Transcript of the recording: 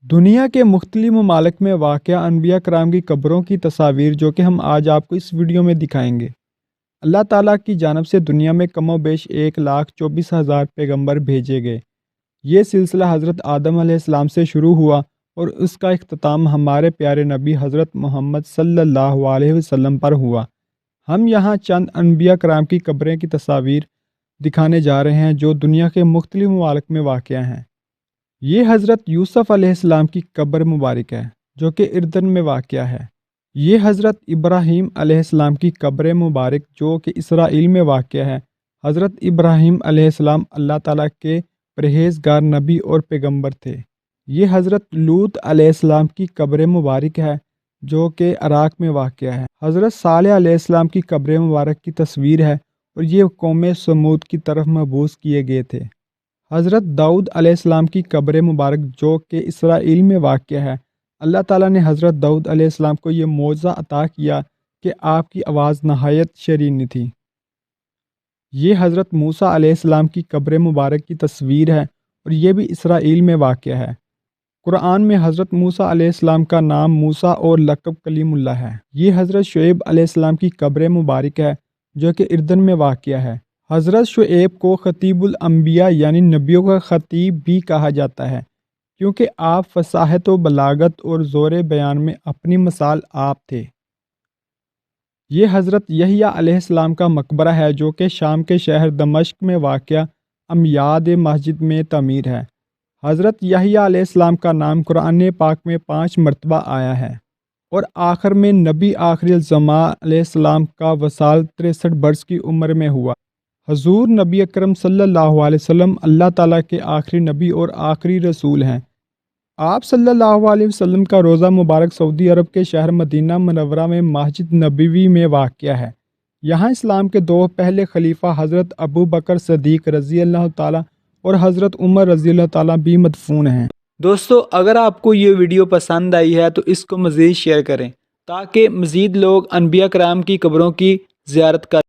دنیا کے مختلف ممالک میں واقع انبیاء کرام کی قبروں کی تصاویر جو کہ ہم آج آپ کو اس ویڈیو میں دکھائیں گے۔ اللہ تعالیٰ کی جانب سے دنیا میں کم و بیش 1,24,000 پیغمبر بھیجے گئے۔ یہ سلسلہ حضرت آدم علیہ السلام سے شروع ہوا اور اس کا اختتام ہمارے پیارے نبی حضرت محمد صلی اللہ علیہ وسلم پر ہوا۔ ہم یہاں چند انبیاء کرام کی قبریں کی تصاویر دکھانے جا رہے ہیں جو دنیا کے مختلف ممالک میں واقع ہیں۔ یہ حضرت یوسف علیہ السلام کی قبر مبارک ہے جو کہ اردن میں واقع ہے۔ یہ حضرت ابراہیم علیہ السلام کی قبر مبارک جو کہ اسرائیل میں واقع ہے۔ حضرت ابراہیم علیہ السلام اللہ تعالیٰ کے پرہیزگار نبی اور پیغمبر تھے۔ یہ حضرت لوط علیہ السلام کی قبر مبارک ہے جو کہ عراق میں واقع ہے۔ حضرت صالح علیہ السلام کی قبر مبارک کی تصویر ہے اور یہ قوم سمود کی طرف مبعوث کیے گئے تھے۔ حضرت داؤد علیہ السلام کی قبر مبارک جو کہ اسرائیل میں واقع ہے۔ اللہ تعالیٰ نے حضرت داؤد علیہ السلام کو یہ معجزہ عطا کیا کہ آپ کی آواز نہایت شرینی تھی۔ یہ حضرت موسیٰ علیہ السلام کی قبر مبارک کی تصویر ہے اور یہ بھی اسرائیل میں واقع ہے۔ قرآن میں حضرت موسیٰ علیہ السلام کا نام موسیٰ اور لقب کلیم اللہ ہے۔ یہ حضرت شعیب علیہ السلام کی قبر مبارک ہے جو کہ اردن میں واقع ہے۔ حضرت شعیب کو خطیب الانبیاء یعنی نبیوں کا خطیب بھی کہا جاتا ہے کیونکہ آپ فصاحت و بلاغت اور زور بیان میں اپنی مثال آپ تھے۔ یہ حضرت یحییٰ علیہ السلام کا مقبرہ ہے جو کہ شام کے شہر دمشق میں واقع امیاد مسجد میں تعمیر ہے۔ حضرت یحییٰ علیہ السلام کا نام قرآن پاک میں 5 مرتبہ آیا ہے اور آخر میں نبی آخری الزماں علیہ السلام کا وصال 63 برس کی عمر میں ہوا۔ حضور نبی اکرم صلی اللہ علیہ وسلم اللہ تعالیٰ کے آخری نبی اور آخری رسول ہیں۔ آپ صلی اللہ علیہ وسلم کا روضہ مبارک سعودی عرب کے شہر مدینہ منورہ میں مسجد نبوی میں واقع ہے۔ یہاں اسلام کے 2 پہلے خلیفہ حضرت ابو بکر صدیق رضی اللہ تعالیٰ اور حضرت عمر رضی اللہ تعالیٰ بھی مدفون ہیں۔ دوستو اگر آپ کو یہ ویڈیو پسند آئی ہے تو اس کو مزید شیئر کریں تاکہ مزید لوگ انبیاء کرام کی قبروں کی زیارت کر